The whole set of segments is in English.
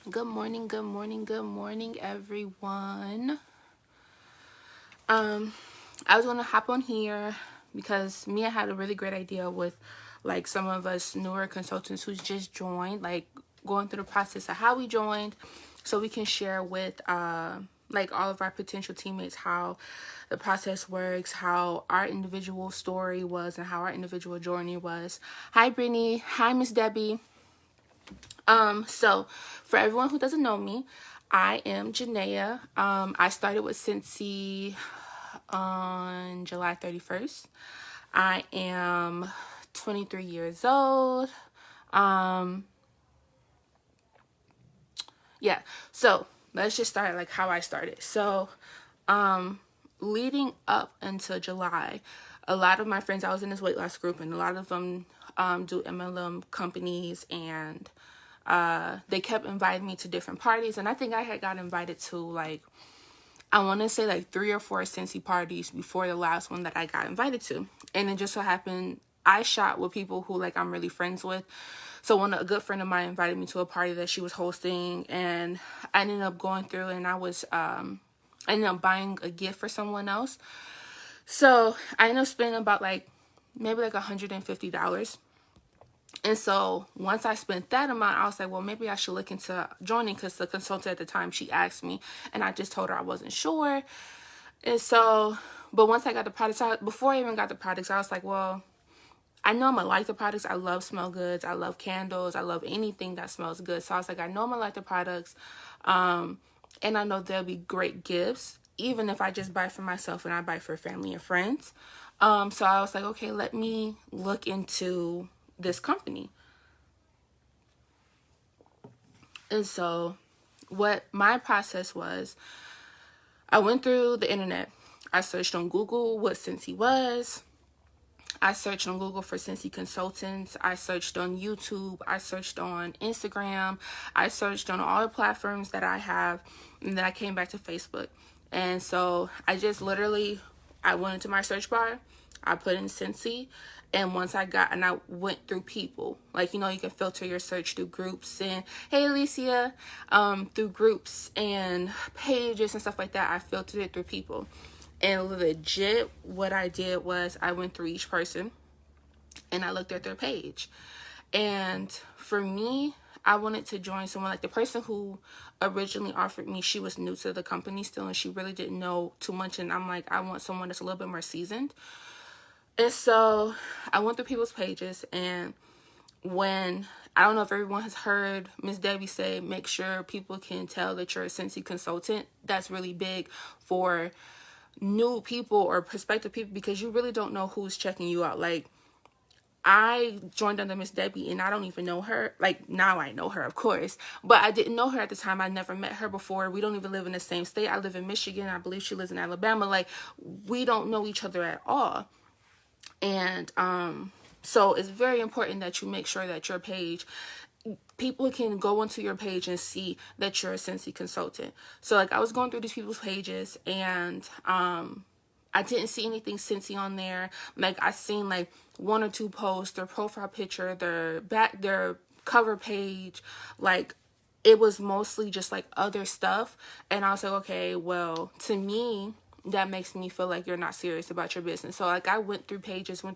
Good morning, good morning, good morning, everyone. I was gonna hop on here because Mia had a really great idea with like some of us newer consultants who's just joined, like going through the process of how we joined, so we can share with like all of our potential teammates how the process works, how our individual story was, and how our individual journey was. Hi, Brittany. Hi, Miss Debbie. So for everyone who doesn't know me, I am Jineya. I started with Scentsy on July 31st. I am 23 years old. Um, yeah, so let's just start like how I started. So, leading up until July, a lot of my friends, I was in this weight loss group, and a lot of them do MLM companies, and they kept inviting me to different parties. And I think I had got invited to like, I want to say like 3 or 4 Scentsy parties before the last one that I got invited to. And it just so happened I shot with people who like I'm really friends with. So a good friend of mine invited me to a party that she was hosting, and I ended up going through, and I ended up buying a gift for someone else. So I ended up spending about like maybe like $150. And so once I spent that amount, I was like, well, maybe I should look into joining, because the consultant at the time, she asked me, and I just told her I wasn't sure. And so, but once I got the products, before I even got the products, I was like, well, I know I'm gonna like the products. I love smell goods. I love candles. I love anything that smells good. So I was like, I know I'm gonna like the products. And I know they'll be great gifts, even if I just buy for myself and I buy for family and friends. So I was like, okay, let me look into this company. And so what my process was, I went through the internet. I searched on Google what Scentsy was. I searched on Google for Scentsy consultants. I searched on YouTube. I searched on Instagram. I searched on all the platforms that I have. And then I came back to Facebook. And so I just literally, I went into my search bar. I put in Scentsy. And I went through people. Like, you know, you can filter your search through groups. And, hey, Alicia, through groups and pages and stuff like that. I filtered it through people. And legit, what I did was I went through each person and I looked at their page. And for me, I wanted to join someone like the person who originally offered me. She was new to the company still, and she really didn't know too much. And I'm like, I want someone that's a little bit more seasoned. And so I went through people's pages, and when I don't know if everyone has heard Miss Debbie say, make sure people can tell that you're a Scentsy consultant. That's really big for new people or prospective people, because you really don't know who's checking you out. Like, I joined under Miss Debbie and I don't even know her. Like, now I know her, of course, but I didn't know her at the time. I never met her before. We don't even live in the same state. I live in Michigan. I believe she lives in Alabama. Like, we don't know each other at all. And so it's very important that you make sure that your page, people can go onto your page and see that you're a Scentsy consultant. So like, I was going through these people's pages, and I didn't see anything Scentsy on there. Like, I seen like 1 or 2 posts, their profile picture, their cover page, like it was mostly just like other stuff. And I was like, okay, well, to me, that makes me feel like you're not serious about your business. So like, I went through pages, and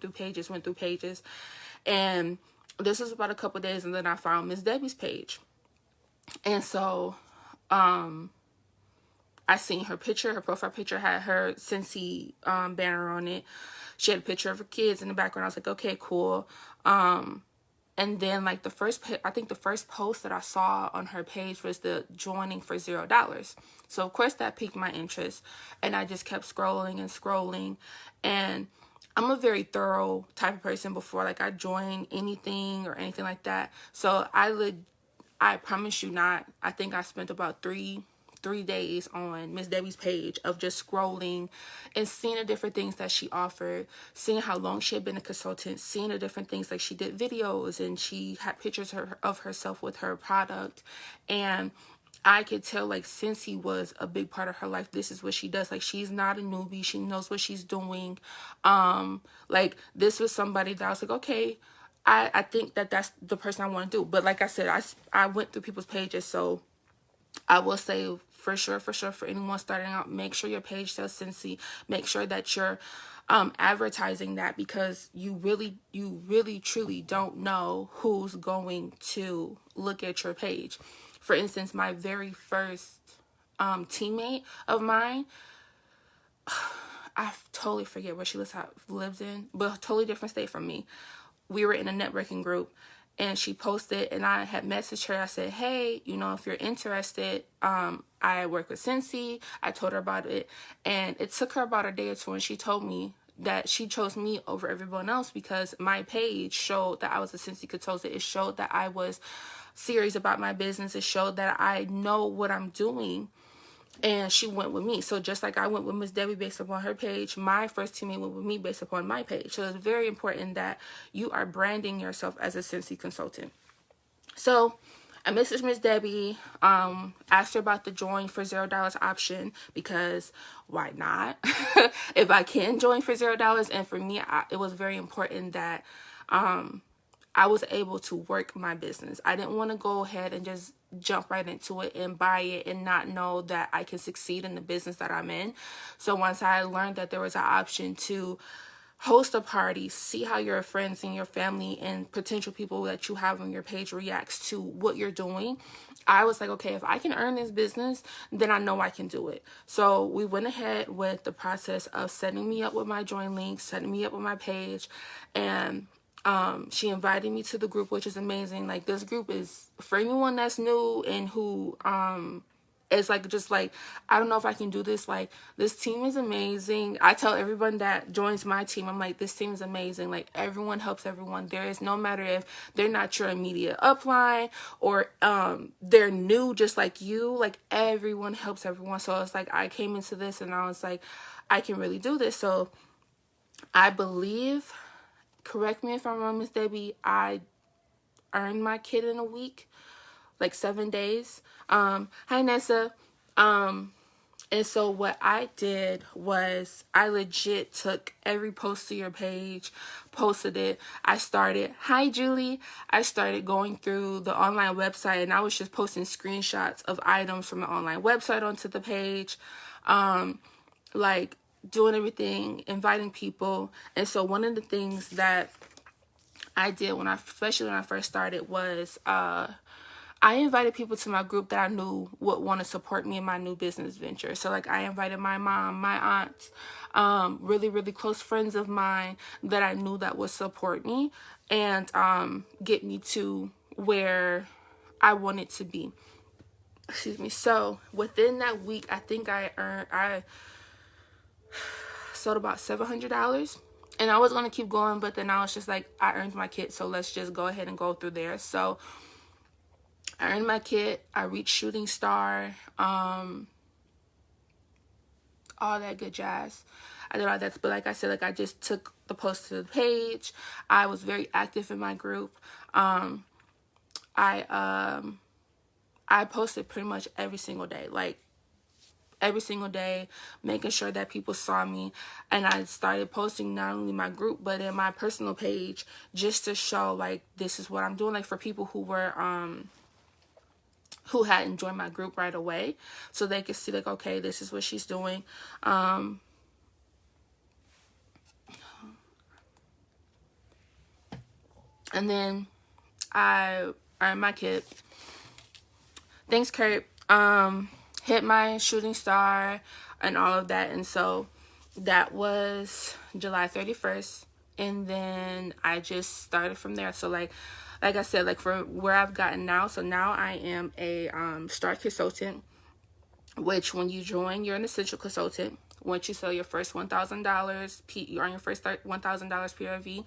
this was about a couple days, and then I found Miss Debbie's page. And so I seen her picture. Her profile picture had her Scentsy banner on it. She had a picture of her kids in the background. I was like, okay, cool. And then like I think the first post that I saw on her page was the joining for $0. So of course that piqued my interest, and I just kept scrolling and scrolling. And I'm a very thorough type of person before like I join anything or anything like that. So I promise you not, I think I spent about three days on Miss Debbie's page of just scrolling and seeing the different things that she offered, seeing how long she had been a consultant, seeing the different things. Like, she did videos and she had pictures of herself with her product, and I could tell like Scentsy was a big part of her life. This is what she does. Like, she's not a newbie. She knows what she's doing. Like, this was somebody that I was like, okay, I think that that's the person I want to do. But like I said, I went through people's pages, so I will say for sure, for anyone starting out, make sure your page says Scentsy. Make sure that you're advertising that, because you really truly don't know who's going to look at your page. For instance, my very first teammate of mine, I totally forget where she lives in, but a totally different state from me. We were in a networking group, and she posted, and I had messaged her. I said, hey, if you're interested, I work with Scentsy. I told her about it, and it took her about a day or two, and she told me that she chose me over everyone else because my page showed that I was a Scentsy consultant. It showed that I was serious about my business. It showed that I know what I'm doing. And she went with me. So just like I went with Miss Debbie based upon her page, my first teammate went with me based upon my page. So it's very important that you are branding yourself as a Scentsy consultant. So I messaged Miss Debbie, asked her about the join for $0 option, because why not? If I can join for $0. And for me, it was very important that I was able to work my business. I didn't want to go ahead and just jump right into it and buy it and not know that I can succeed in the business that I'm in. So once I learned that there was an option to host a party, see how your friends and your family and potential people that you have on your page reacts to what you're doing, I was like, okay, if I can earn this business, then I know I can do it. So we went ahead with the process of setting me up with my join link, setting me up with my page, and she invited me to the group, which is amazing. Like, this group is for anyone that's new and who it's like, just like, I don't know if I can do this. Like, this team is amazing. I tell everyone that joins my team, I'm like, this team is amazing. Like, everyone helps everyone. There is, no matter if they're not your immediate upline or they're new just like you, like, everyone helps everyone. So it's like I came into this and I was like, I can really do this. So I believe, correct me if I'm wrong, Miss Debbie, I earned my kit in a week, like 7 days. Hi Nessa. And so what I did was I legit took every post to your page, posted it. I started, hi Julie. I started going through the online website, and I was just posting screenshots of items from the online website onto the page. Like, doing everything, inviting people. And so one of the things that I did especially when I first started, was I invited people to my group that I knew would want to support me in my new business venture. So like, I invited my mom, my aunts, really close friends of mine that I knew that would support me and get me to where I wanted to be. Excuse me. So within that week, I think I sold about $700. And I was going to keep going, but then I was just like, I earned my kit, so let's just go ahead and go through there. So I earned my kit. I reached shooting star, all that good jazz. I did all that, but like I said, like, I just took the post to the page. I was very active in my group. I posted pretty much every single day, like every single day, making sure that people saw me. And I started posting not only my group, but in my personal page, just to show, like, this is what I'm doing, like, for people who were who hadn't joined my group right away, so they could see, like, okay, this is what she's doing. And then I earned my kit. Thanks, Kurt. Hit my shooting star and all of that. And so that was July 31st. And then I just started from there. So like I said, like, for where I've gotten now, so now I am a star consultant, which when you join, you're an essential consultant. Once you sell your first $1,000, you earn your first $1,000 PRV,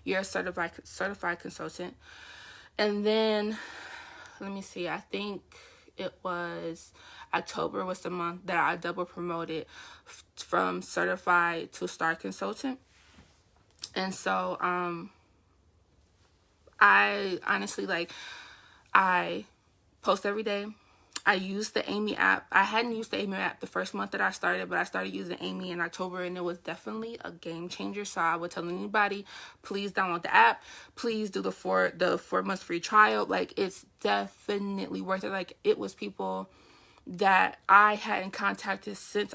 you're a certified consultant. And then, let me see, I think it was October was the month that I double promoted from certified to star consultant. And so I honestly, like, I post every day. I use the Amy app. I hadn't used the Amy app the first month that I started, but I started using Amy in October, and it was definitely a game changer. So I would tell anybody, please download the app. Please do the 4 months free trial. Like, it's definitely worth it. Like, it was people that I hadn't contacted since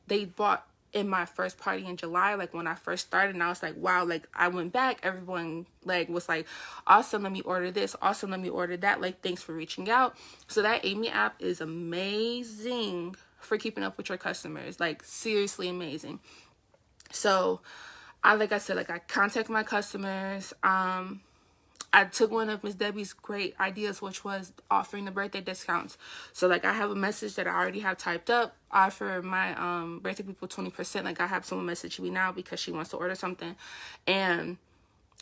they bought in my first party in July, like when I first started, and I was like, wow, like I went back, everyone like was like, awesome, let me order this, awesome, let me order that, like thanks for reaching out. So that Amy app is amazing for keeping up with your customers, like seriously amazing. So like I said, like I contact my customers. I took one of Miss Debbie's great ideas, which was offering the birthday discounts. So like I have a message that I already have typed up, offer my birthday people 20%. Like I have someone message me now because she wants to order something, and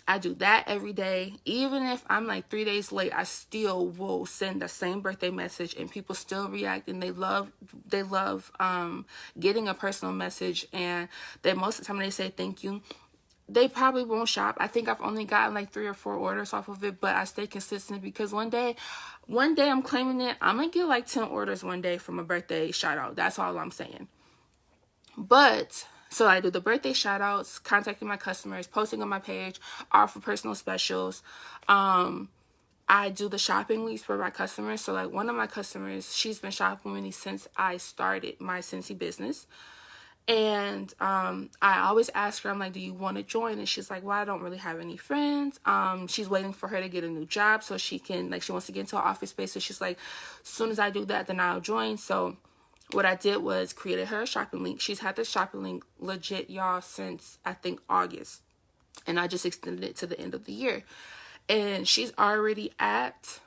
I do that every day. Even if I'm like 3 days late, I still will send the same birthday message, and people still react, and they love getting a personal message, and they most of the time they say thank you. They probably won't shop. I think I've only gotten like 3 or 4 orders off of it, but I stay consistent because one day I'm claiming it. I'm gonna get like 10 orders one day from a birthday shout out. That's all I'm saying. But so I do the birthday shout outs, contacting my customers, posting on my page, offer personal specials. I do the shopping links for my customers. So like one of my customers, she's been shopping with me since I started my Scentsy business. And I always ask her, I'm like, do you want to join? And she's like, well, I don't really have any friends. She's waiting for her to get a new job so she can, like, she wants to get into an office space. So she's like, as soon as I do that, then I'll join. So what I did was created her a shopping link. She's had this shopping link legit, y'all, since I think August. And I just extended it to the end of the year. And she's already at,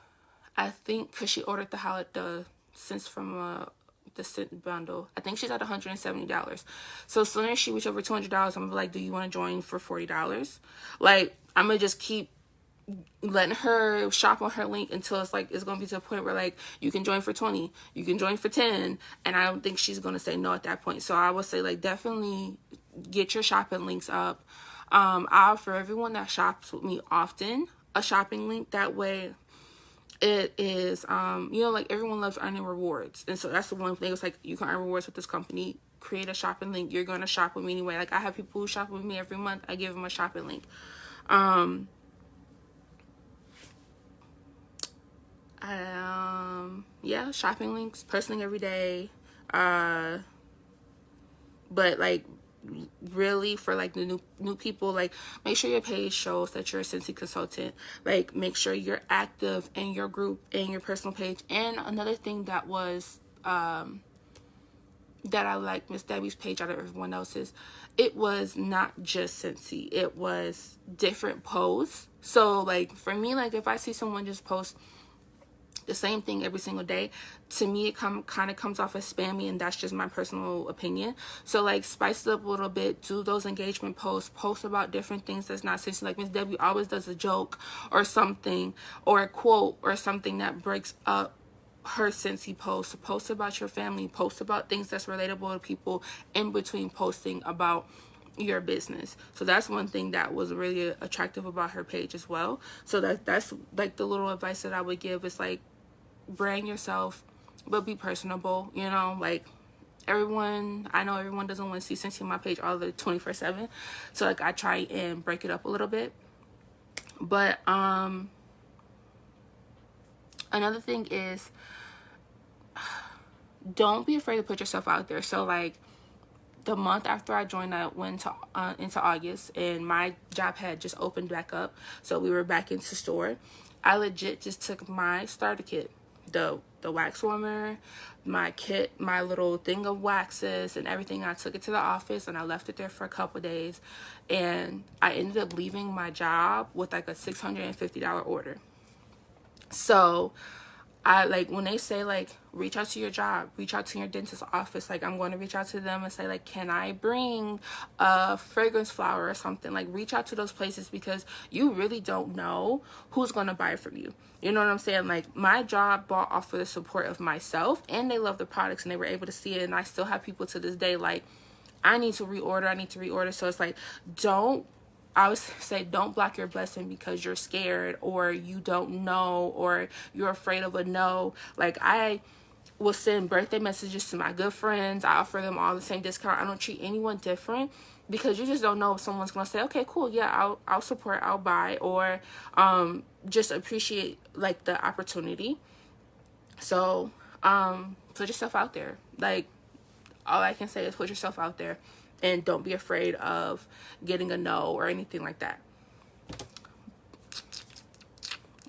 I think, because she ordered the scents from the scent bundle. I think she's at $170. So as soon as she reaches over $200, I'm gonna be like, do you want to join for $40? Like, I'm gonna just keep letting her shop on her link until it's like it's gonna be to a point where like you can join for 20, you can join for 10, and I don't think she's gonna say no at that point. So I would say like definitely get your shopping links up. I offer everyone that shops with me often a shopping link. That way it is, like everyone loves earning rewards. And so that's the one thing. It's like, you can earn rewards with this company. Create a shopping link. You're going to shop with me anyway. Like I have people who shop with me every month. I give them a shopping link. Yeah, shopping links, posting every day. But like really for like the new people, like make sure your page shows that you're a Scentsy consultant. Like make sure you're active in your group and your personal page. And another thing that was that I like Miss Debbie's page out of everyone else's, it was not just Scentsy, it was different posts. So like for me, like if I see someone just post the same thing every single day, to me it kind of comes off as spammy, and that's just my personal opinion. So like spice it up a little bit, do those engagement post about different things that's not Scentsy. Like Miss Debbie always does a joke or something, or a quote or something that breaks up her Scentsy post about your family, post about things that's relatable to people in between posting about your business. So that's one thing that was really attractive about her page as well. So that's like the little advice that I would give is like, brand yourself, but be personable. Like I know everyone doesn't want to see Scentsy on my page all the 24/7. So like I try and break it up a little bit. But another thing is, don't be afraid to put yourself out there. So like the month after I joined, I went into August, and my job had just opened back up, so we were back into store. I legit just took my starter kit, the wax warmer, my kit, my little thing of waxes and everything. I took it to the office and I left it there for a couple days, and I ended up leaving my job with like a $650 order. So I like when they say like reach out to your job, reach out to your dentist's office, like I'm going to reach out to them and say like, can I bring a fragrance flower or something? Like reach out to those places, because you really don't know who's going to buy from you. You know what I'm saying? Like my job bought off of the support of myself, and they love the products and they were able to see it. And I still have people to this day like, I need to reorder. So it's like, I would say don't block your blessing because you're scared or you don't know or you're afraid of a no. Like I will send birthday messages to my good friends. I offer them all the same discount. I don't treat anyone different, because you just don't know if someone's going to say, okay, cool, yeah, I'll support, I'll buy, or just appreciate like the opportunity. So Put yourself out there. Like, all I can say is put yourself out there, and don't be afraid of getting a no or anything like that.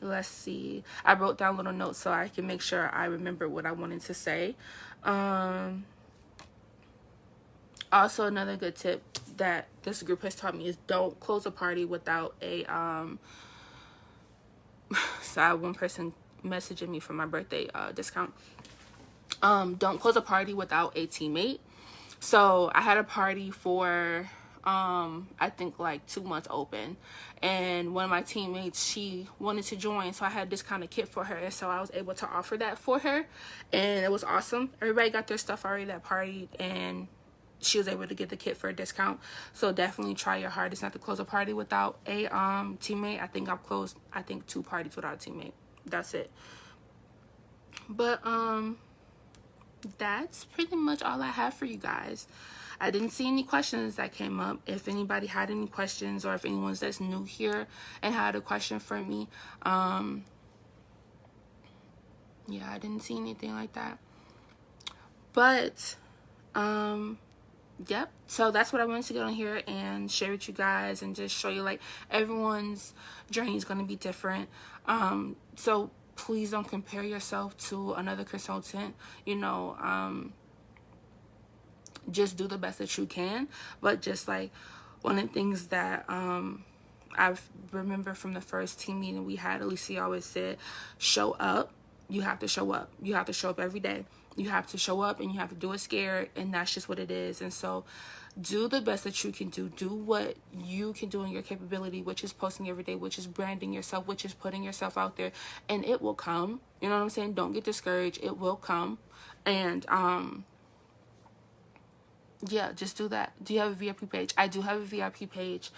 Let's see. I wrote down little notes so I can make sure I remember what I wanted to say. Also, another good tip that this group has taught me is don't close a party without a so I had one person messaging me for my birthday discount. Don't close a party without a teammate. So I had a party for I think like 2 months open, and one of my teammates, she wanted to join, so I had this kind of kit for her, and so I was able to offer that for her, and it was awesome. Everybody got their stuff already that party, and she was able to get the kit for a discount. So definitely try your hardest not to close a party without a teammate. I think I've closed 2 parties without a teammate. That's it. But that's pretty much all I have for you guys. I didn't see any questions that came up. If anybody had any questions, or if anyone's that's new here and had a question for me, yeah, I didn't see anything like that. But yep, so that's what I wanted to get on here and share with you guys, and just show you like everyone's journey is going to be different. So please don't compare yourself to another consultant. You know, just do the best that you can. But just like one of the things that I remember from the first team meeting we had, Alicia always said, show up. You have to show up. You have to show up every day. You have to show up, and you have to do it scared, and that's just what it is. And so do the best that you can do. Do what you can do in your capability, which is posting every day, which is branding yourself, which is putting yourself out there, and it will come. You know what I'm saying? Don't get discouraged. It will come. And yeah, just do that. Do you have a VIP page? I do have a VIP page.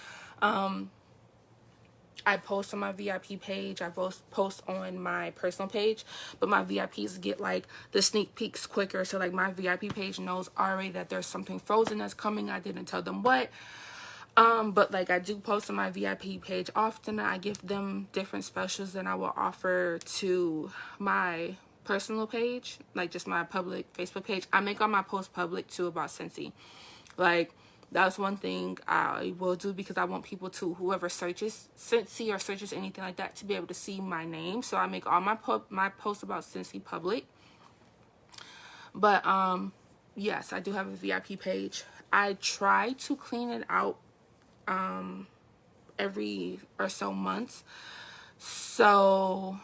I post on my VIP page. I post on my personal page, but my VIPs get like the sneak peeks quicker. So like my VIP page knows already that there's something frozen that's coming. I didn't tell them what. But like I do post on my VIP page often. I give them different specials than I will offer to my personal page, like just my public Facebook page. I make all my posts public too about Scentsy. Like, that's one thing I will do, because I want people to, whoever searches Scentsy or searches anything like that, to be able to see my name. So I make all my posts about Scentsy public. But yes, I do have a VIP page. I try to clean it out every or so months. So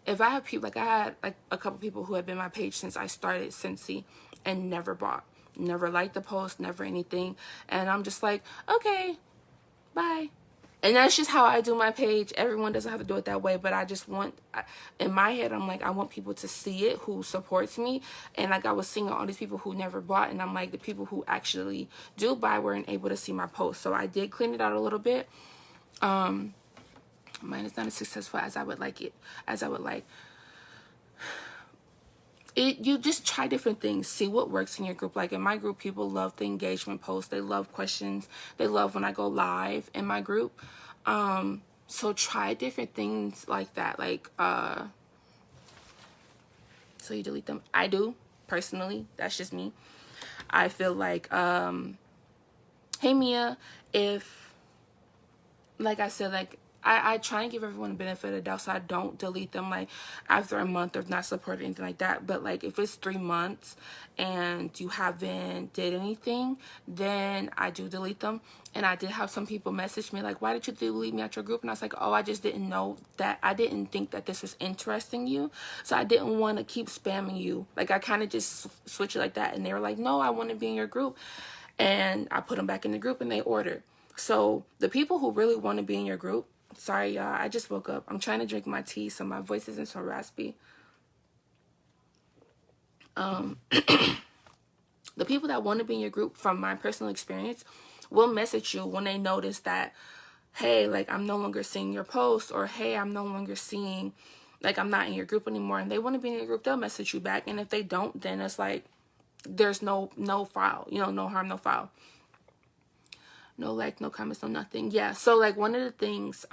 if I have people, like I had like a couple people who have been my page since I started Scentsy and never bought, never liked the post, never anything, and I'm just like, okay, bye. And that's just how I do my page. Everyone doesn't have to do it that way, but I just want, in my head, I'm like, I want people to see it who supports me. And like I was seeing all these people who never bought, and I'm like, the people who actually do buy weren't able to see my post. So I did clean it out a little bit. Mine is not as successful as I would like it, you just try different things, see what works in your group. Like in my group, people love the engagement posts, they love questions, they love when I go live in my group. So try different things like that. Like so you delete them. I do personally, that's just me. I feel like hey Mia, if, like I said, like I try and give everyone a benefit of the doubt, so I don't delete them like after a month of not supporting anything like that. But like if it's 3 months and you haven't did anything, then I do delete them. And I did have some people message me like, why did you delete me out your group? And I was like, oh, I just didn't know that. I didn't think that this was interesting you, so I didn't want to keep spamming you. Like I kind of just switch it like that. And they were like, no, I want to be in your group. And I put them back in the group, and they ordered. So the people who really want to be in your group, sorry, y'all, I just woke up. I'm trying to drink my tea, so my voice isn't so raspy. The people that want to be in your group, from my personal experience, will message you when they notice that, hey, like, I'm no longer seeing your posts, or hey, I'm no longer seeing, like, I'm not in your group anymore, and they want to be in your group, they'll message you back. And if they don't, then it's like, there's no foul, you know, no harm, no foul. No like, no comments, no nothing. Yeah, so like one of the things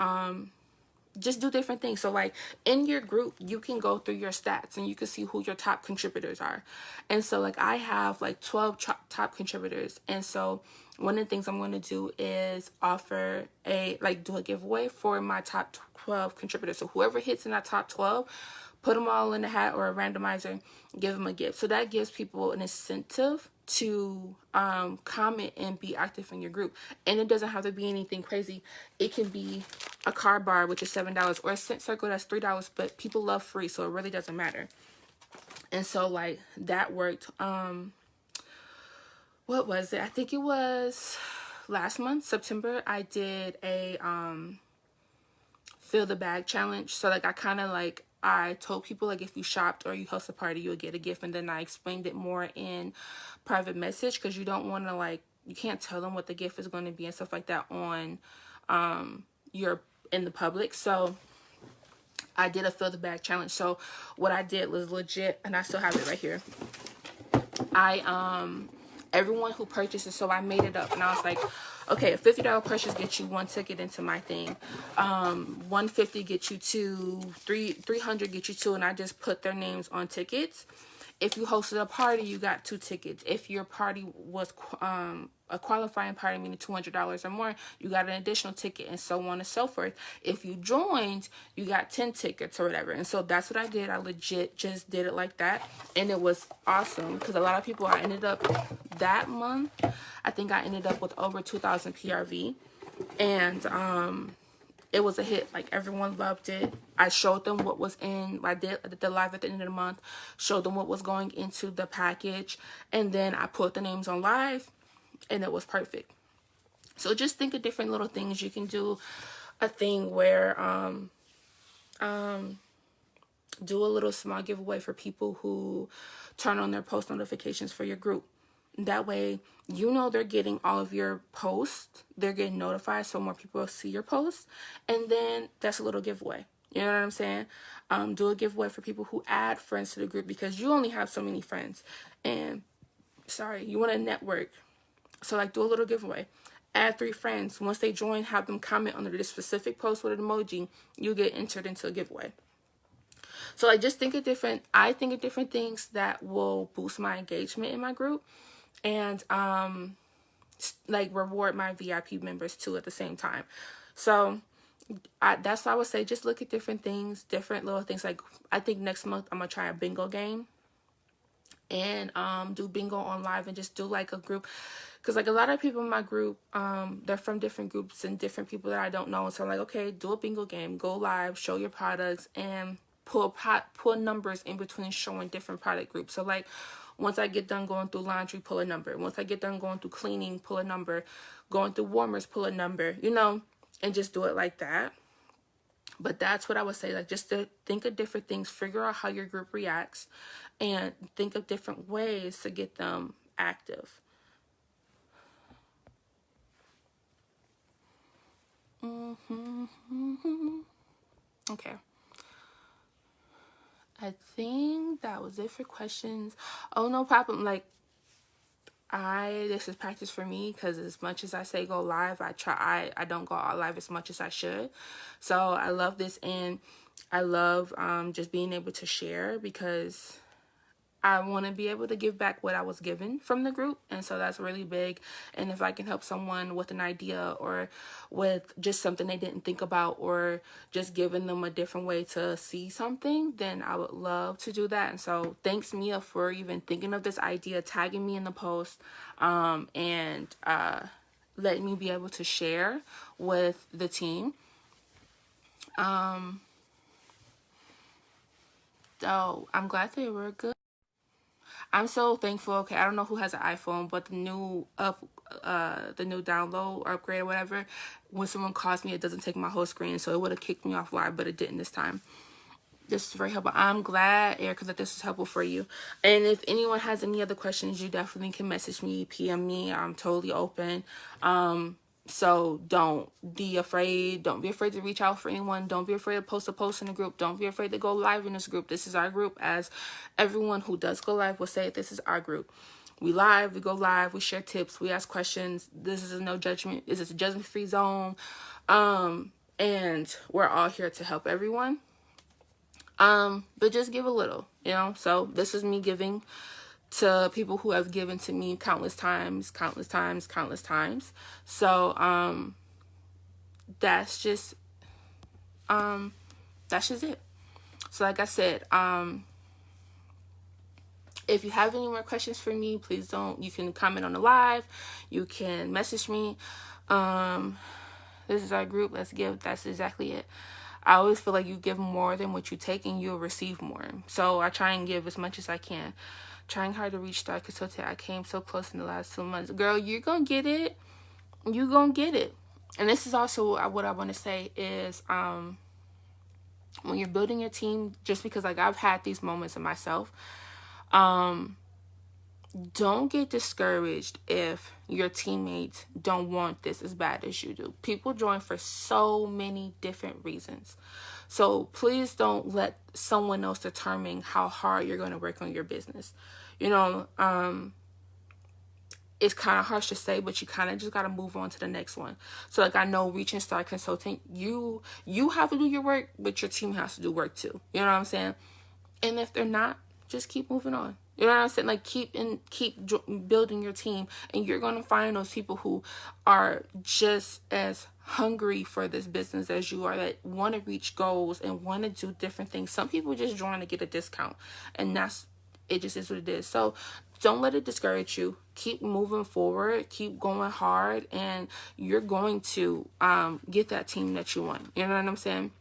just do different things. So like in your group, you can go through your stats and you can see who your top contributors are. And so like I have like 12 top contributors. And so one of the things I'm going to do is offer do a giveaway for my top 12 contributors. So whoever hits in that top 12, put them all in a hat or a randomizer, give them a gift. So that gives people an incentive to comment and be active in your group. And it doesn't have to be anything crazy. It can be a card bar, which is $7, or a scent circle that's $3, but people love free, so it really doesn't matter. And so like that worked. What was it? I think it was last month, September, I did a fill the bag challenge. So like I told people like if you shopped or you host a party, you'll get a gift, and then I explained it more in private message, because you don't want to you can't tell them what the gift is going to be and stuff like that on in the public. So I did a fill the bag challenge. So what I did was legit, and I still have it right here. Everyone who purchases, so I made it up, and I was like, okay, a $50 purchase gets you 1 ticket into my thing. $150 gets you 2, $300 gets you 2, and I just put their names on tickets. If you hosted a party, you got 2 tickets. If your party was a qualifying party, meaning $200 or more, you got an additional ticket, and so on and so forth. If you joined, you got 10 tickets or whatever. And so that's what I did. I legit just did it like that, and it was awesome, because a lot of people, I ended up that month, I think I ended up with over 2,000 PRV, and it was a hit. Like everyone loved it. I showed them what was in. I did the live at the end of the month, showed them what was going into the package, and then I put the names on live, and it was perfect. So just think of different little things you can do. A thing where do a little small giveaway for people who turn on their post notifications for your group. That way, you know they're getting all of your posts. They're getting notified, so more people will see your posts. And then that's a little giveaway. You know what I'm saying? Do a giveaway for people who add friends to the group, because you only have so many friends. And, you want to network. So, like, do a little giveaway. Add 3 friends. Once they join, have them comment under this specific post with an emoji. You get entered into a giveaway. So, like, just think of I think of different things that will boost my engagement in my group. And reward my VIP members too at the same time. So that's why I would say just look at different things, different little things. Like I think next month I'm gonna try a bingo game, and do bingo on live, and just do like a group, because like a lot of people in my group, they're from different groups and different people that I don't know. So I'm like, okay, do a bingo game, go live, show your products, and pull numbers in between showing different product groups. So like once I get done going through laundry, pull a number. Once I get done going through cleaning, pull a number. Going through warmers, pull a number, and just do it like that. But that's what I would say, like just to think of different things, figure out how your group reacts, and think of different ways to get them active. Okay. I think that was it for questions. Oh, no problem. Like, this is practice for me, because as much as I say go live, I don't go all live as much as I should. So I love this, and I love just being able to share, because I want to be able to give back what I was given from the group. And so that's really big. And if I can help someone with an idea, or with just something they didn't think about, or just giving them a different way to see something, then I would love to do that. And so thanks, Mia, for even thinking of this idea, tagging me in the post, and letting me be able to share with the team. So I'm glad they were good. I'm so thankful. Okay, I don't know who has an iPhone, but the new download or upgrade or whatever, when someone calls me, it doesn't take my whole screen, so it would have kicked me off live, but it didn't this time. This is very helpful. I'm glad, Erica, that this is helpful for you. And if anyone has any other questions, you definitely can message me, PM me. I'm totally open. So don't be afraid. Don't be afraid to reach out for anyone. Don't be afraid to post a post in the group. Don't be afraid to go live in this group. This is our group. As everyone who does go live will say, this is our group. We live, we go live, we share tips, we ask questions. This is no judgment. This is a judgment-free zone. And and we're all here to help everyone. But just give a little, you know. So this is me giving to people who have given to me countless times, countless times, countless times. So that's just it. So like I said, if you have any more questions for me, please don't. You can comment on the live. You can message me. This is our group. Let's give. That's exactly it. I always feel like you give more than what you take and you'll receive more. So I try and give as much as I can. Trying hard to reach Star Consultant. I came so close in the last 2 months. Girl, you're going to get it. You're going to get it. And this is also what I want to say is when you're building your team, just because like I've had these moments in myself, don't get discouraged if your teammates don't want this as bad as you do. People join for so many different reasons. So please don't let someone else determine how hard you're going to work on your business. You know, it's kind of harsh to say, but you kind of just got to move on to the next one. So like I know reaching Star Consultant, you have to do your work, but your team has to do work too. You know what I'm saying? And if they're not, just keep moving on. You know what I'm saying? Like keep building your team, and you're going to find those people who are just as hungry for this business as you are, that want to reach goals and want to do different things. Some people just join to get a discount, and it just is what it is. So don't let it discourage you. Keep moving forward, keep going hard, and you're going to get that team that you want. You know what I'm saying?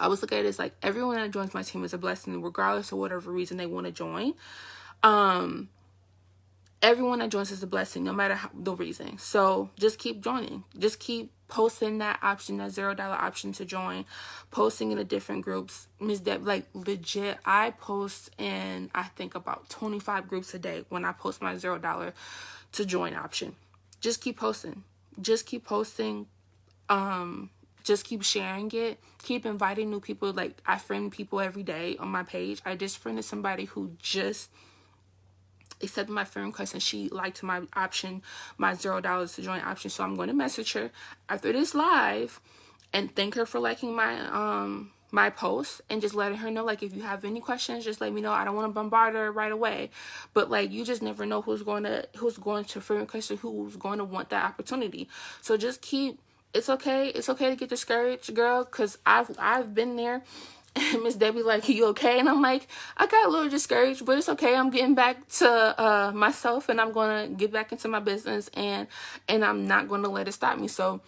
I was looking at it as like everyone that joins my team is a blessing, regardless of whatever reason they want to join. Everyone that joins is a blessing, no matter the reason. So just keep joining. Just keep posting that option, that $0 option to join, posting in the different groups. Miss Deb, like legit, I post in I think about 25 groups a day when I post my $0 to join option. Just keep posting. Just keep posting. Just keep sharing it. Keep inviting new people. Like I friend people every day on my page. I just friended somebody who just accepted my friend request, and she liked my option, my $0 to join option. So I'm going to message her after this live and thank her for liking my post, and just letting her know, like, if you have any questions, just let me know. I don't want to bombard her right away, but like you just never know who's going to friend request or who's going to want that opportunity. So just keep. It's okay. It's okay to get discouraged, girl, because I've been there. And Miss Debbie like, you okay? And I'm like, I got a little discouraged, but it's okay. I'm getting back to myself, and I'm going to get back into my business, and I'm not going to let it stop me. So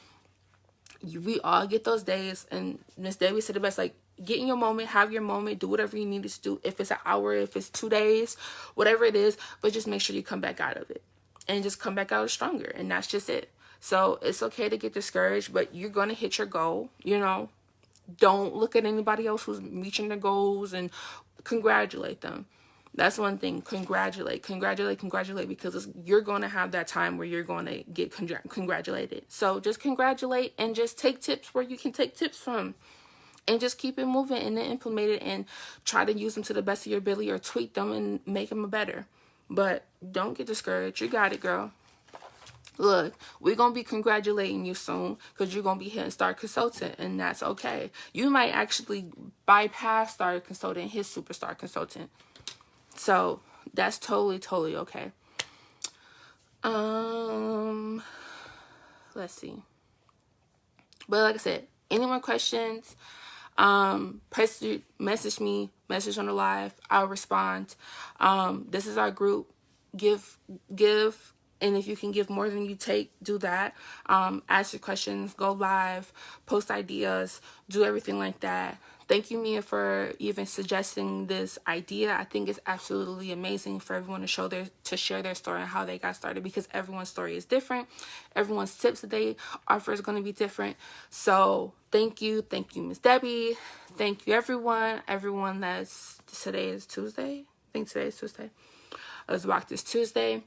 we all get those days, and Miss Debbie said the best, like, get in your moment, have your moment, do whatever you need to do. If it's an hour, if it's 2 days, whatever it is, but just make sure you come back out of it, and just come back out stronger, and that's just it. So it's okay to get discouraged, but you're going to hit your goal, you know. Don't look at anybody else who's reaching their goals and congratulate them. That's one thing. Congratulate, because you're going to have that time where you're going to get congratulated. So just congratulate, and just take tips where you can take tips from, and just keep it moving and then implement it and try to use them to the best of your ability, or tweak them and make them better. But don't get discouraged. You got it, girl. Look, we're going to be congratulating you soon, because you're going to be hitting Star Consultant, and that's okay. You might actually bypass Star Consultant, his Superstar Consultant. So that's totally, totally okay. Let's see. But like I said, any more questions, message me, message on the live. I'll respond. This is our group. Give. And if you can give more than you take, do that. Ask your questions, go live, post ideas, do everything like that. Thank you, Mia, for even suggesting this idea. I think it's absolutely amazing for everyone to share their story and how they got started, because everyone's story is different. Everyone's tips that they offer is going to be different. So thank you, Miss Debbie. Thank you, everyone. Today is Tuesday. I think today is Tuesday. Let's rock this Tuesday.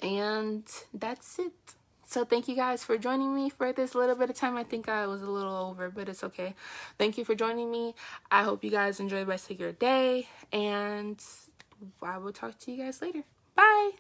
And that's it. So thank you guys for joining me for this little bit of time. I think I was a little over, but it's okay. Thank you for joining me. I hope you guys enjoy the rest of your day, and I will talk to you guys later. Bye.